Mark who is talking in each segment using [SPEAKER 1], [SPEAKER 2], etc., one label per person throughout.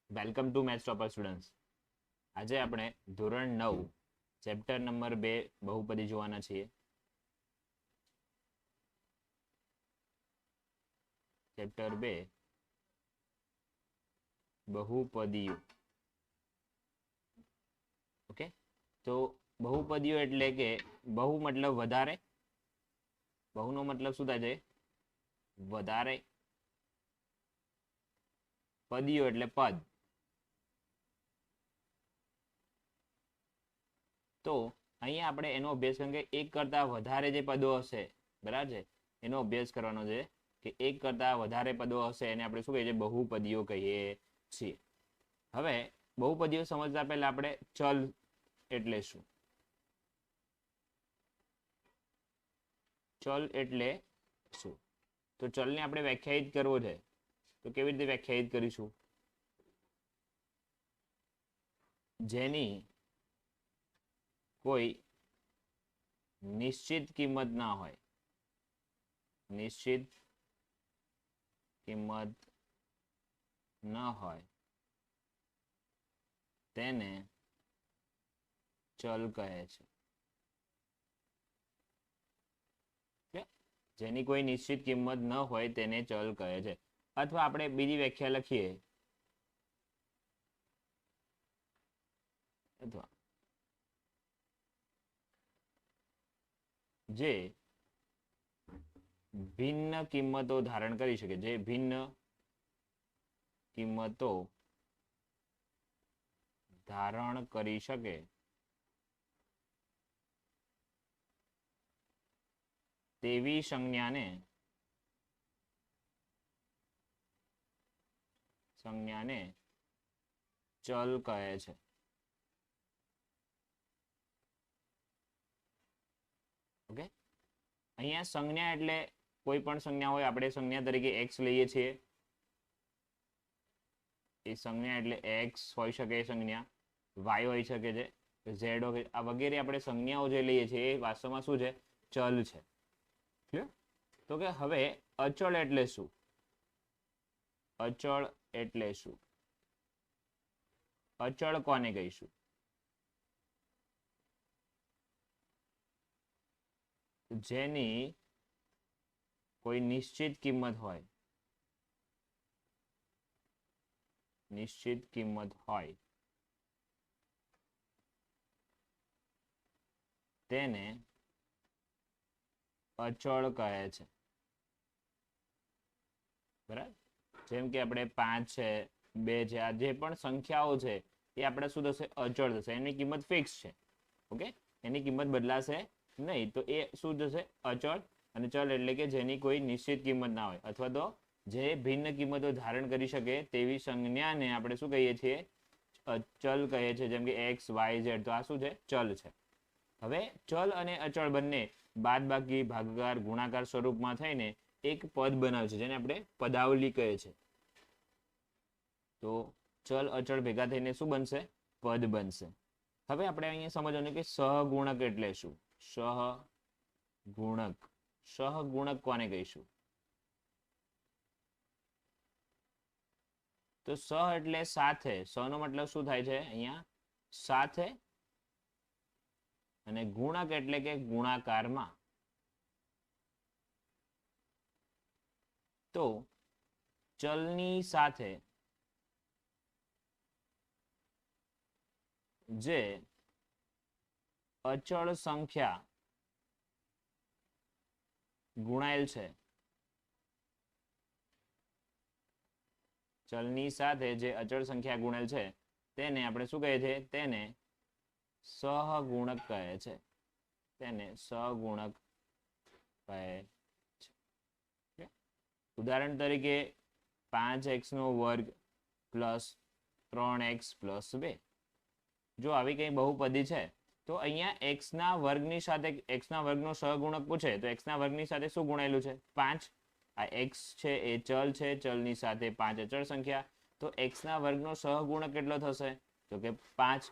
[SPEAKER 1] Welcome to maths topper students. આજે આપણે ધોરણ 9 ચેપ્ટર નંબર 2 બહુપદી જોવાના છીએ. ચેપ્ટર 2 બહુપદીઓ. ઓકે, તો બહુપદીઓ એટલે કે બહુ મતલબ વધારે, બહુનો મતલબ શું થાય છે? વધારે. પદીઓ એટલે પદ. તો અહીંયા આપણે એનો અભ્યાસ કરીએ કે એક કરતા વધારે જે પદો હશે, બરાબર છે, એનો અભ્યાસ કરવાનો છે કે એક કરતા વધારે પદો હશે એને આપણે શું કહીએ છીએ? બહુપદીઓ કહીએ છીએ. હવે બહુપદીઓ સમજતા પહેલા આપણે ચલ એટલે શું, ચલ એટલે શું, તો ચલને આપણે વ્યાખ્યાયિત કરવો છે. તો કેવી રીતે વ્યાખ્યાયિત કરીશું? જેની કોઈ નિશ્ચિત કિંમત ના હોય, નિશ્ચિત કિંમત ન હોય તેને ચલ કહે છે. જેની કોઈ નિશ્ચિત કિંમત ન હોય તેને ચલ કહે છે. અથવા આપણે બીજી વ્યાખ્યા લખીએ, અથવા જે ભિન્ન કિંમતો ધારણ કરી શકે, જે ભિન્ન કિંમતો ધારણ કરી શકે તેવી સંજ્ઞાને ચલ કહે છે. ઓકે, અહીંયા સંજ્ઞા એટલે કોઈ પણ સંજ્ઞા હોય, આપણે સંજ્ઞા તરીકે x લઈએ છીએ. એ સંજ્ઞા એટલે x હોઈ શકે, સંજ્ઞા y હોઈ શકે છે, z આ વગેરે આપણે સંજ્ઞાઓ જે લઈએ છીએ એ વાસ્તવમાં શું છે? ચલ છે. ક્લિયર? તો કે હવે અચળ એટલે શું? અચળ એટલે શું? અચળ કોને કહીશું? જેની કોઈ નિશ્ચિત કિંમત હોય, નિશ્ચિત કિંમત હોય તેને અચળ કહે છે. બરાબર? જેમ કે આપણે 5 છે, 2 છે, આ જે પણ સંખ્યાઓ છે એ આપણે શું થશે? અચળ થશે. એની કિંમત ફિક્સ છે. ઓકે, એની કિંમત બદલાશે નહીં, તો એ શું થશે? અચળ. અને ચલ એટલે કે જેની કોઈ નિશ્ચિત કિંમત ના હોય, અથવા તો જે ભિન્ન કિંમતો ધારણ કરી શકે તેવી સંજ્ઞાને આપણે શું કહીએ છીએ? ચલ કહીએ છીએ. જેમ કે x, y, z, તો આ શું છે? ચલ છે. હવે ચલ અને અચળ બંને બાદબાકી, ભાગાકાર, ગુણાકાર સ્વરૂપમાં થઈને એક પદ બનાવે છે, જેને આપણે પદાવલી કહે છે. તો ચલ અચળ ભેગા થઈને શું બનશે? પદ બનશે. હવે આપણે અહીંયા સમજવાનું કે સહગુણક એટલે શું? સહગુણક. સહગુણક કોને કહીશું? તો સહ એટલે સાથે. સહનો મતલબ શું થાય છે અહીંયા? સાથે. અને ગુણક એટલે કે ગુણાકારમાં. તો ચલની સાથે જે અચળ સંખ્યા ગુણાયેલ છે, ચલની સાથે જે અચળ સંખ્યા ગુણેલ છે તેને આપણે શું કહીએ છીએ? તેને સહગુણક કહે છે. તેને સહગુણક કહે છે. ઉદાહરણ તરીકે 5x નો વર્ગ પ્લસ 3x પ્લસ 2. જો આવી કઈ બહુપદી છે તો અહીંયા x ના વર્ગની સાથે x ના વર્ગનો સહગુણક પૂછે તો x ના વર્ગની સાથે શું ગુણાયેલું છે? 5. આ x છે એ ચલ છે, ચલની સાથે 5 અચળ સંખ્યા, તો x ના વર્ગનો સહગુણક કેટલો થશે? તો કે 5.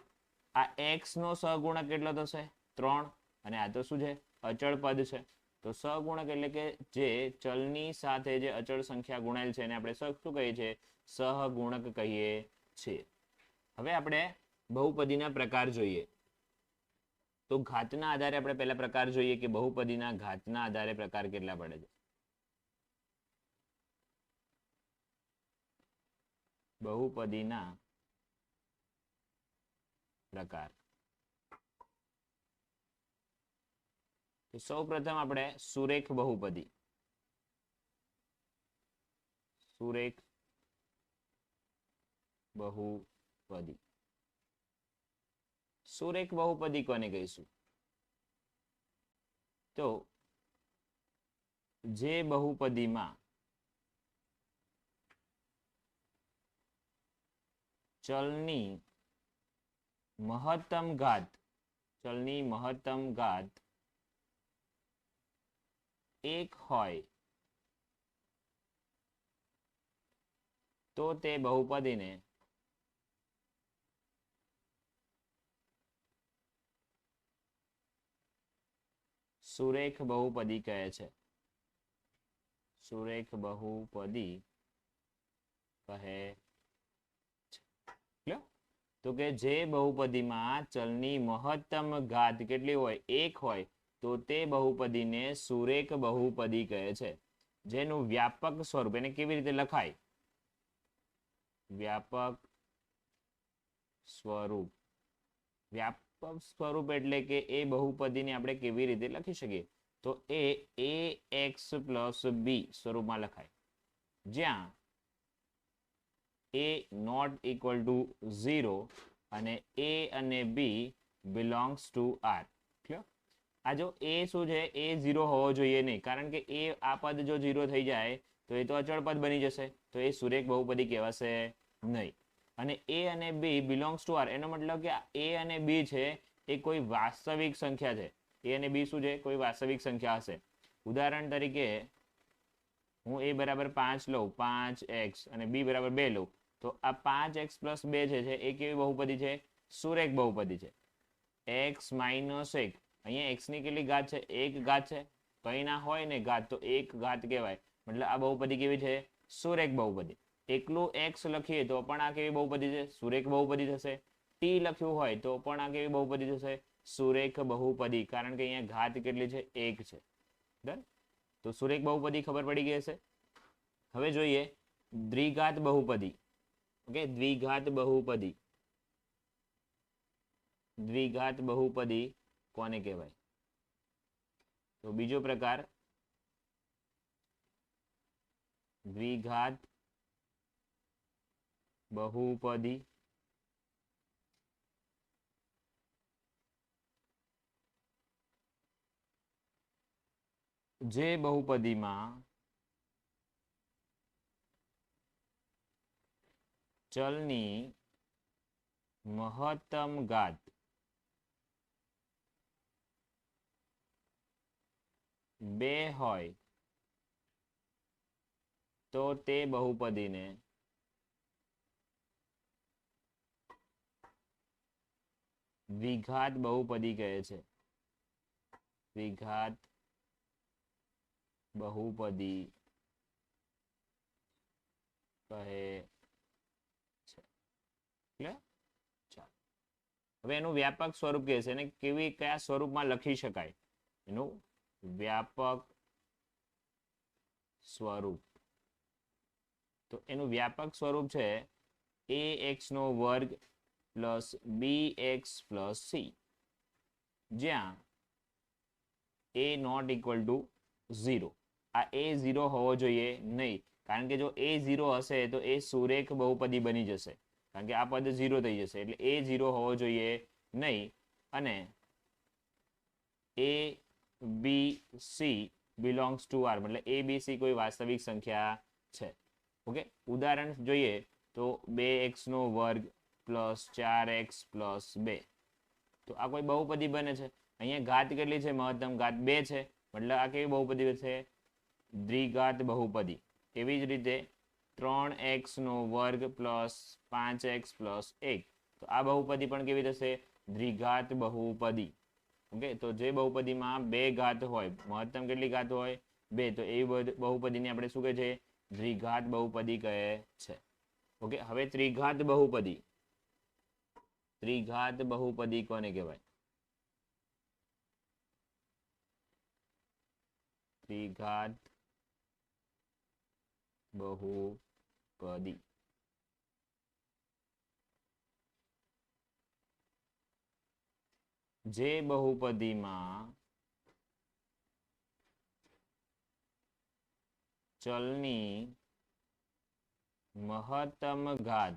[SPEAKER 1] આ x નો સહગુણક કેટલો થશે? 3. અને આ તો શું છે? અચળ પદ છે. તો સહગુણક એટલે કે જે ચલની સાથે જે અચળ સંખ્યા ગુણાયેલ છે એને આપણે શું કહીએ છીએ? સહગુણક કહીએ છીએ. હવે આપણે બહુપદીના પ્રકાર જોઈએ. તો ઘાતના આધારે આપણે પહેલા પ્રકાર જોઈએ કે બહુપદીના ઘાતના આધારે પ્રકાર કેટલા પડે છે. બહુપદીના પ્રકાર. તો સૌપ્રથમ આપણે સુરેખ બહુપદી. સુરેખ બહુપદી. સુરેખ બહુપદી કોને કહીશું? તો જે બહુપદીમાં ચલની મહત્તમ ઘાત એક હોય તો તે બહુપદીને સુરેખ બહુપદી કહે છે. સુરેખ બહુપદી કહે છે. તો કે જે બહુપદીમાં ચલની મહત્તમ ઘાત કેટલી હોય? એક હોય તો તે બહુપદીને સુરેખ બહુપદી કહે છે. જેનું વ્યાપક સ્વરૂપ, એને કેવી રીતે લખાય? વ્યાપક સ્વરૂપ. વ્યાપક સ્વરૂપ એટલે કે એ બહુપદીને આપણે કેવી રીતે લખી શકીએ? તો એ ax + b સ્વરૂપમાં લખાય, જ્યાં a not equal to 0 અને a અને b belongs to r. આ જો a શું છે? એ 0 હોવો જોઈએ નહીં, કારણ કે એ આ પદ જો 0 થઈ જાય તો એ તો અચળ પદ બની જશે, તો એ સુરેખ બહુપદી કહેવાશે નહીં. અને a અને b belongs to r એનો મતલબ કે a અને b છે એ કોઈ વાસ્તવિક સંખ્યા છે. a અને b શું છે? કોઈ વાસ્તવિક સંખ્યા હશે. ઉદાહરણ તરીકે હું a બરાબર 5 લઉં, 5x, અને b બરાબર 2 લઉં, તો આ 5x + 2 છે એ કેવી બહુપદી છે? સુરેખ બહુપદી છે. x - 1, અહીંયા x ની કેટલી ઘાત છે? 1 ઘાત છે. કંઈ ના હોય ને ઘાત તો 1 ઘાત કહેવાય. મતલબ આ બહુપદી કેવી છે? સુરેખ બહુપદી. એકલું x લખીએ તો પણ આ કેવી બહુપદી છે? સુરેખ બહુપદી થશે. t લખ્યું હોય તો પણ આ કેવી બહુપદી થશે? સુરેખ બહુપદી, કારણ કે અહીંયા ઘાત કેટલી છે? 1 છે. ડન. તો સુરેખ બહુપદી ખબર પડી ગઈ હશે. હવે જોઈએ દ્વિઘાત બહુપદી. ઓકે, દ્વિઘાત બહુપદી. દ્વિઘાત બહુપદી કોને કહેવાય? તો બીજો પ્રકાર દ્વિઘાત બહુપદી. જે બહુપદીમાં ચલની મહત્તમ ઘાત બે હોય તો તે બહુપદીને દ્વિઘાત બહુપદી કહે છે. દ્વિઘાત બહુપદી કહે છે. ચાલો, હવે એનું વ્યાપક સ્વરૂપ કહે છે, એને કયા સ્વરૂપમાં લખી શકાય? એનું વ્યાપક સ્વરૂપ. તો એનું વ્યાપક સ્વરૂપ છે ax² + bx + c, જ્યાં a not equal to 0. આ a 0 હોવો જોઈએ નહીં, કારણ કે જો a 0 હશે તો એ સુરેખ બહુપદી બની જશે, કારણ કે આ પદ 0 થઈ જશે. એટલે a 0 હોવો જોઈએ નહીં. અને a b c belongs to r, મતલબ a b c કોઈ વાસ્તવિક સંખ્યા છે. ઓકે, ઉદાહરણ જોઈએ તો 2x² + 4x + 2. તો આ કોઈ બહુપદી બને છે. અહીંયા ઘાત કેટલી છે? મહત્તમ ઘાત 2 છે, મતલબ આ કેવી બહુપદી છે? દ્વિઘાત બહુપદી. એવી જ રીતે 3x² + 5x + 1, તો આ બહુપદી પણ કેવી થશે? દ્વિઘાત બહુપદી. ઓકે, તો જે બહુપદીમાં 2 ઘાત હોય, મહત્તમ કેટલી ઘાત હોય? 2, તો એવી બહુપદીને આપણે શું કહે છે? દ્વિઘાત બહુપદી કહે છે. ઓકે, હવે ત્રિઘાત બહુપદી કોને કહેવાય? ત્રિઘાત બહુપદી જે બહુપદીમાં ચલની મહત્તમ ઘાત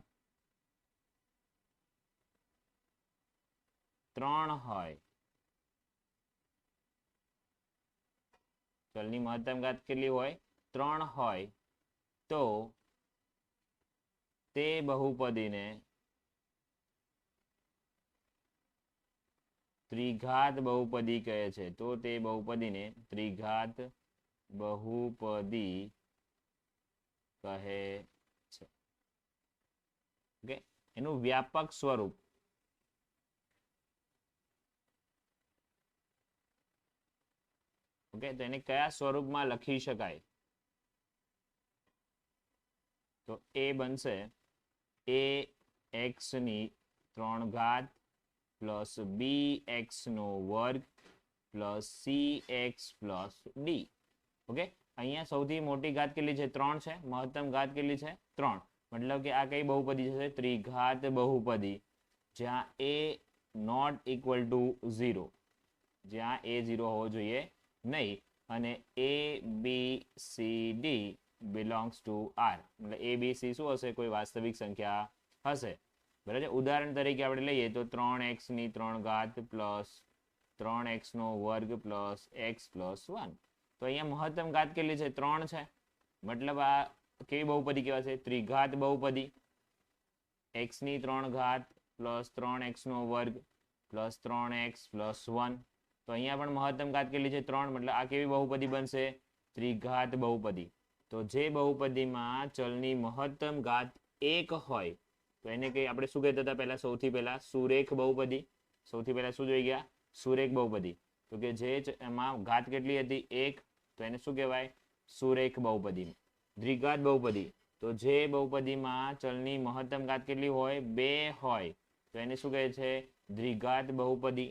[SPEAKER 1] 3 હોય, ચલની મહત્તમ ઘાત કેટલી હોય? 3 હોય, તો તે બહુપદીને ત્રિઘાત બહુપદી કહે છે. તો તે બહુપદીને ત્રિઘાત બહુપદી કહે છે. ઓકે, એનું વ્યાપક સ્વરૂપ ઓકે, તો એને કયા સ્વરૂપમાં લખી શકાય? તો એ બનશે a x ની 3 ઘાત પ્લસ બી એક્સ નો વર્ગ plus C x plus D. Okay, અહીંયા સૌથી મોટી ઘાત કેટલી છે? 3 છે. મહત્તમ ઘાત કેટલી છે? 3. મતલબ કે આ કઈ બહુપદી છે? ત્રિઘાત બહુપદી, જ્યાં a નોટ ઇક્વલ ટુ 0, જ્યાં a 0 હોવો જોઈએ નહીં, અને a b c d belongs to r. મતલબ a b c શું હશે? કોઈ વાસ્તવિક સંખ્યા હશે. બરાબર છે. ઉદાહરણ તરીકે આપણે લઈએ તો 3x ની 3 ઘાત પ્લસ 3x નો વર્ગ પ્લસ x પ્લસ 1. તો અહીંયા મહત્તમ ઘાત કેટલી છે? 3 છે. મતલબ આ કેવી બહુપદી કહેવાશે? ત્રિઘાત બહુપદી. x ની 3 ઘાત પ્લસ 3x નો વર્ગ પ્લસ 3x પ્લસ 1. તો અહીંયા પણ મહત્તમ ઘાત કેટલી છે? 3. મતલબ આ કેવી બહુપદી બનશે? ત્રિઘાત બહુપદી. તો જે બહુપદીમાં ચલની મહત્તમ ઘાત 1 હોય, તો એને કઈ આપણે શું કહેતા હતા પહેલા? સૌથી પહેલા સુરેખ બહુપદી. સૌથી પહેલા શું જોઈ ગયા? સુરેખ બહુપદી. તો કે જે એમાં ઘાત કેટલી હતી? 1, તો એને શું કહેવાય? સુરેખ બહુપદી. દ્વિઘાત બહુપદી, તો જે બહુપદીમાં ચલની મહત્તમ ઘાત કેટલી હોય? 2 હોય, તો એને શું કહે છે? દ્વિઘાત બહુપદી.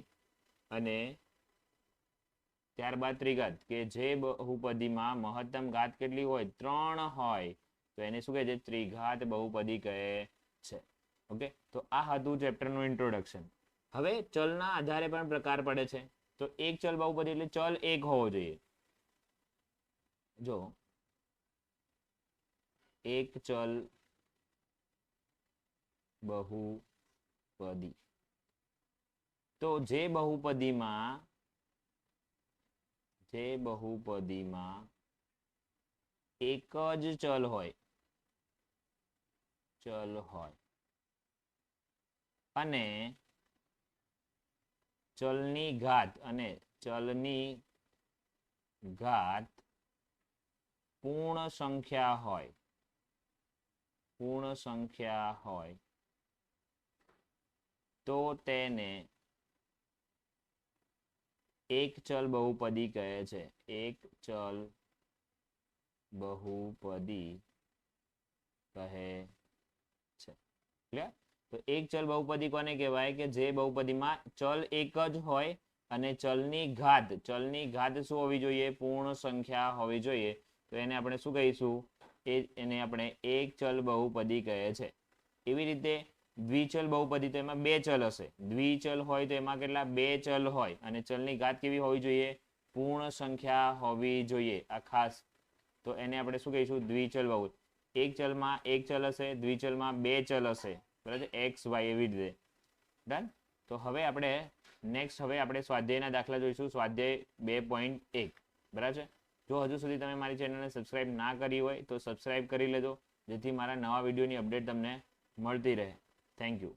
[SPEAKER 1] અને ત્યારબાદ ત્રિઘાત, કે જે બહુપદીમાં મહત્તમ ઘાત કેટલી હોય? 3 હોય, તો એને શું કહે છે? ત્રિઘાત બહુપદી કહે છે. ઓકે, તો આ હતું ચેપ્ટરનું ઇન્ટ્રોડક્શન. હવે ચલના આધારે પણ પ્રકાર પડે છે. તો એક ચલ બહુપદી એટલે ચલ એક હોવો જોઈએ. જો એક ચલ બહુપદી, તો જે બહુપદીમાં એક જ ચલ હોય, અને ચલની ઘાત પૂર્ણ સંખ્યા હોય, તો તેને એક ચલ બહુપદી કહે છે. એક ચલ બહુપદી કહે છે. ક્લિયર? તો એક ચલ બહુપદી કોને કહેવાય? કે જે બહુપદીમાં ચલ એક જ હોય અને ચલની ઘાત શું હોવી જોઈએ? પૂર્ણ સંખ્યા હોવી જોઈએ. તો એને આપણે શું કહીશું? એને આપણે એક ચલ બહુપદી કહે છે. એવી રીતે દ્વિચલ બહુપદી, તો એમાં 2 ચલ હશે. દ્વિચલ હોય તો એમાં કેટલા? 2 ચલ હોય, અને ચલની ઘાત કેવી હોવી જોઈએ? પૂર્ણ સંખ્યા હોવી જોઈએ. આ ખાસ, તો એને આપણે શું કહીશું? દ્વિચલ બહુપદી. એક ચલમાં એક ચલ હશે, દ્વિચલમાં 2 ચલ હશે. બરાબર? x y એવી રીતે. ડન? તો હવે આપણે સ્વાધ્યાયના દાખલા જોઈશું. સ્વાધ્યાય 2.1. બરાબર છે? જો હજુ સુધી તમે મારી ચેનલને સબસ્ક્રાઇબ ના કરી હોય તો સબસ્ક્રાઇબ કરી લેજો, જેથી મારા નવા વિડીયોની અપડેટ તમને મળતી રહે. Thank you.